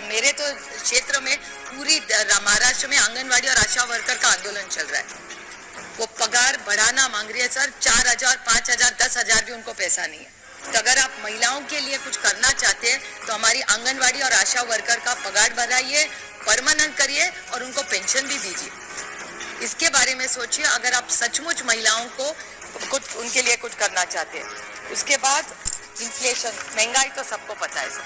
मेरे तो क्षेत्र में पूरी महाराष्ट्र में आंगनवाड़ी और आशा वर्कर का आंदोलन चल रहा है। वो पगार बढ़ाना मांग रही है सर, 4,000, 5,000, 10,000 भी उनको पैसा नहीं है। तो अगर आप महिलाओं के लिए कुछ करना चाहते हैं तो हमारी आंगनवाड़ी और आशा वर्कर का पगार बढ़ाइए, परमानेंट करिए और उनको पेंशन भी दीजिए। इसके बारे में सोचिए अगर आप सचमुच महिलाओं को कुछ उनके लिए कुछ करना चाहते हैं। उसके बाद इन्फ्लेशन, महंगाई तो सबको पता है सर।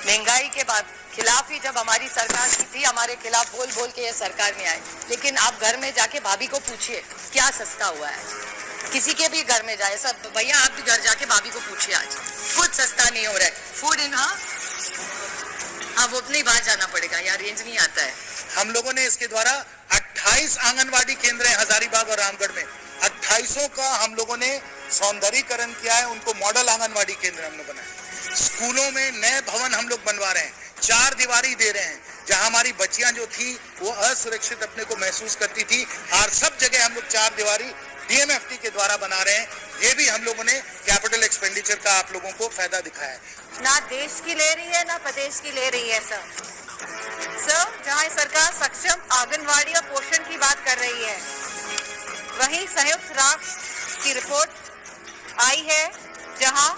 महंगाई के बाद खिलाफ ही जब हमारी सरकार की थी, हमारे खिलाफ बोल बोल के ये सरकार में आए, लेकिन आप घर में जाके भाभी को पूछिए क्या सस्ता हुआ है। किसी के भी घर में जाए सब, भैया आप भी घर जाके भाभी को पूछिए आज कुछ सस्ता नहीं हो रहा है। फूड इन हाँ वो अपने बाहर जाना पड़ेगा यार, रेंज नहीं आता है। हम लोगों ने इसके द्वारा 28 आंगनवाड़ी केंद्र है हजारीबाग और रामगढ़ में, 28 का हम लोगों ने सौंदर्यीकरण किया है, उनको मॉडल आंगनवाड़ी केंद्र हम लोग बनाए। स्कूलों में नए भवन हम लोग बनवा रहे हैं, 4 दीवारी दे रहे हैं, जहां हमारी बच्चियां जो थी वो असुरक्षित अपने को महसूस करती थी, और सब जगह हम लोग 4 दीवारी डीएमएफटी के द्वारा बना रहे हैं। ये भी हम लोगों ने कैपिटल एक्सपेंडिचर का आप लोगों को फायदा दिखाया है। ना देश की ले रही है ना प्रदेश की ले रही है सर, जहाँ सरकार सक्षम आंगनवाड़ी और पोषण की बात कर रही है, वहीं संयुक्त राष्ट्र की रिपोर्ट आई है जहां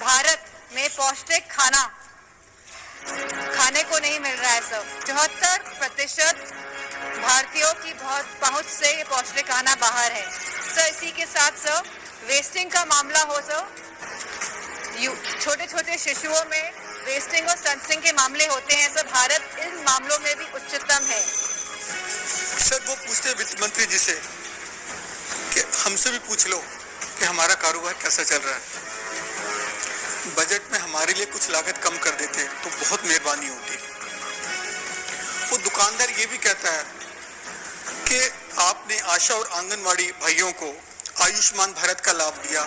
भारत में पौष्टिक खाना खाने को नहीं मिल रहा है सर। 74% भारतीयों की बहुत पहुंच से ये पौष्टिक खाना बाहर है सर। इसी के साथ सर वेस्टिंग का मामला हो सर, छोटे छोटे शिशुओं में वेस्टिंग और स्टंटिंग के मामले होते हैं सर। भारत इन मामलों में भी उच्चतम है सर। वो पूछते वित्त मंत्री जी से कि हमसे भी पूछ लो कि हमारा कारोबार कैसा चल रहा है, बजट में हमारे लिए कुछ लागत कम कर देते तो बहुत मेहरबानी होती। वो दुकानदार ये भी कहता है कि आपने आशा और आंगनवाड़ी भाइयों को आयुष्मान भारत का लाभ दिया,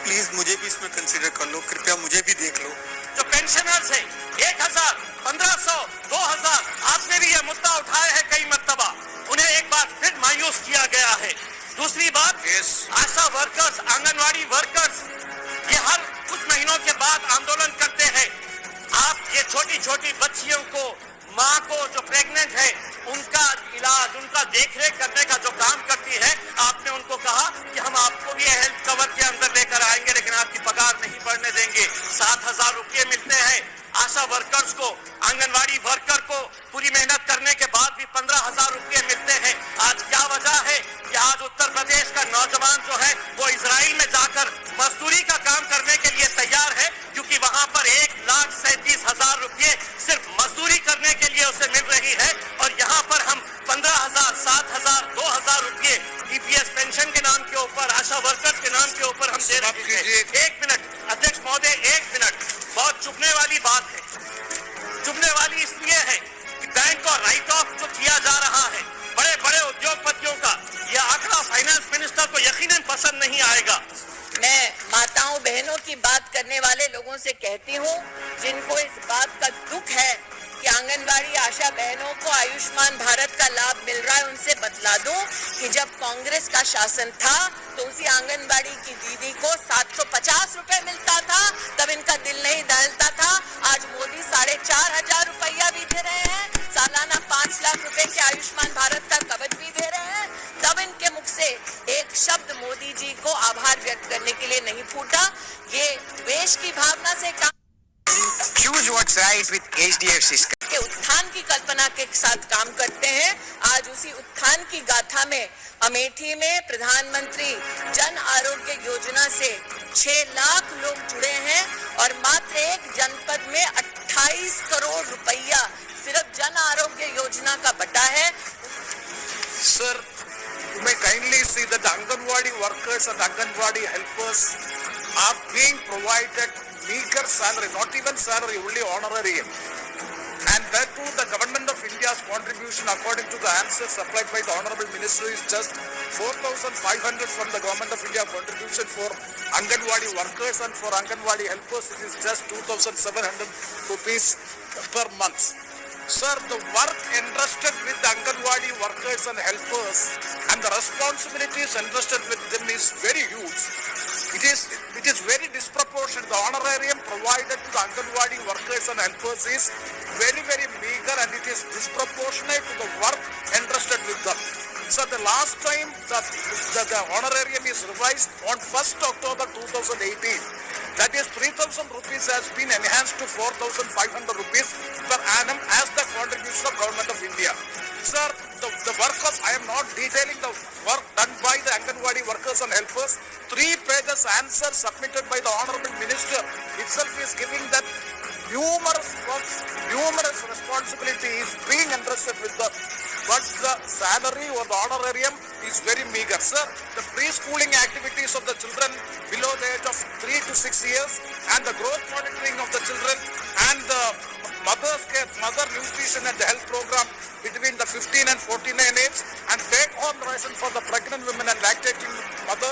प्लीज मुझे भी इसमें कंसीडर कर लो, कृपया मुझे भी देख लो। जो पेंशनर्स है 1,000, 1,500, 2,000, आपने भी यह मुद्दा उठाया है कई मर्तबा, उन्हें एक बार फिर मायूस किया गया है। दूसरी बात, आशा वर्कर्स, आंगनवाड़ी वर्कर्स ये हर कुछ महीनों के बाद आंदोलन करते हैं। आप ये छोटी छोटी बच्चियों को, माँ को जो प्रेग्नेंट है, उनका इलाज, उनका देखरेख करने का जो काम करती है, आपने उनको कहा कि हम आपको भी हेल्थ कवर के अंदर लेकर आएंगे, लेकिन आपकी पगार नहीं बढ़ने देंगे। 7,000 रुपये मिलते हैं आशा वर्कर्स को, आंगनवाड़ी वर्कर को पूरी मेहनत करने के बाद भी 15,000 रुपये मिलते हैं। आज क्या वजह है कि आज उत्तर प्रदेश का नौजवान जो है वो इजराइल में जाकर मजदूरी का काम करने के लिए तैयार है, क्योंकि वहां पर 1,37,000 रुपये सिर्फ मजदूरी करने के लिए उसे मिल रही है, और यहाँ पर हम 15,000, 7,000, 2,000 रुपये ईपीएस पेंशन के नाम के ऊपर, आशा वर्कर्स के नाम के ऊपर हम दे रहे हैं। 1 मिनट अध्यक्ष महोदय, 1 मिनट। बहुत चुभने वाली बात है, चुभने वाली इसलिए है कि बैंक और राइट ऑफ जो किया जा रहा है बड़े बड़े उद्योगपतियों का, यह आंकड़ा फाइनेंस मिनिस्टर को यकीनन पसंद नहीं आएगा। मैं माताओं बहनों की बात करने वाले लोगों से कहती हूँ, जिनको इस बात का दुख है कि आंगनबाड़ी आशा बहनों को आयुष्मान भारत का लाभ मिल रहा है, उनसे बतला दूं कि जब कांग्रेस का शासन था तो उसी आंगनबाड़ी की दीदी को 750 रुपए मिलता था, तब इनका दिल नहीं दहलता था। आज मोदी 4,500 रुपया भी दे रहे हैं, सालाना 5 लाख रुपए के आयुष्मान भारत का कवच भी दे रहे हैं, तब इनके मुख से एक शब्द मोदी जी को आभार व्यक्त करने के लिए नहीं फूटा। ये द्वेष की भावना से काम Choose what's right with HDFC के उत्थान की कल्पना के साथ काम करते हैं। आज उसी उत्थान की गाथा में अमेठी में प्रधानमंत्री जन आरोग्य योजना से 6 लाख लोग जुड़े हैं, और मात्र एक जनपद में 28 करोड़ रुपया सिर्फ जन आरोग्य योजना का बटा है। Sir, you may kindly see that the Anganwadi workers and Anganwadi helpers are being provided meager salary, not even salary, only honorarium. And that too, the government of India's contribution, according to the answers supplied by the Honorable Minister, is just 4,500 from the government of India contribution for Anganwadi workers, and for Anganwadi helpers it is just 2,700 rupees per month. Sir, the work entrusted with the Anganwadi workers and helpers and the responsibilities entrusted with them is very huge. It is very disproportionate. The honorarium provided to the Anganwadi workers and helpers is very, very meager and it is disproportionate to the work entrusted with them. So the last time the honorarium is revised on 1st October 2018. That is 3,000 rupees has been enhanced to 4,500 rupees per annum as the contribution of Government of India. Sir, the workers, I am not detailing the work done by the Anganwadi workers and helpers. 3 pages answer submitted by the Honorable Minister itself is giving that numerous works, numerous responsibilities being entrusted with them. But the salary or the honorarium is very meager. Sir, the preschooling activities of the children below the age of 3 to 6 years and the growth monitoring of the children and the mother's care, mother nutrition and the health program between the 15 and 49 age and take-home ration for the pregnant women and lactating mother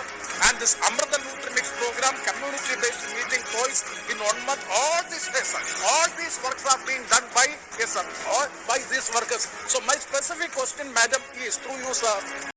and this Amrita Nutrimix program, community-based meeting twice in 1 month. All these works are being done by by these workers. So my specific question, madam, is through you, sir.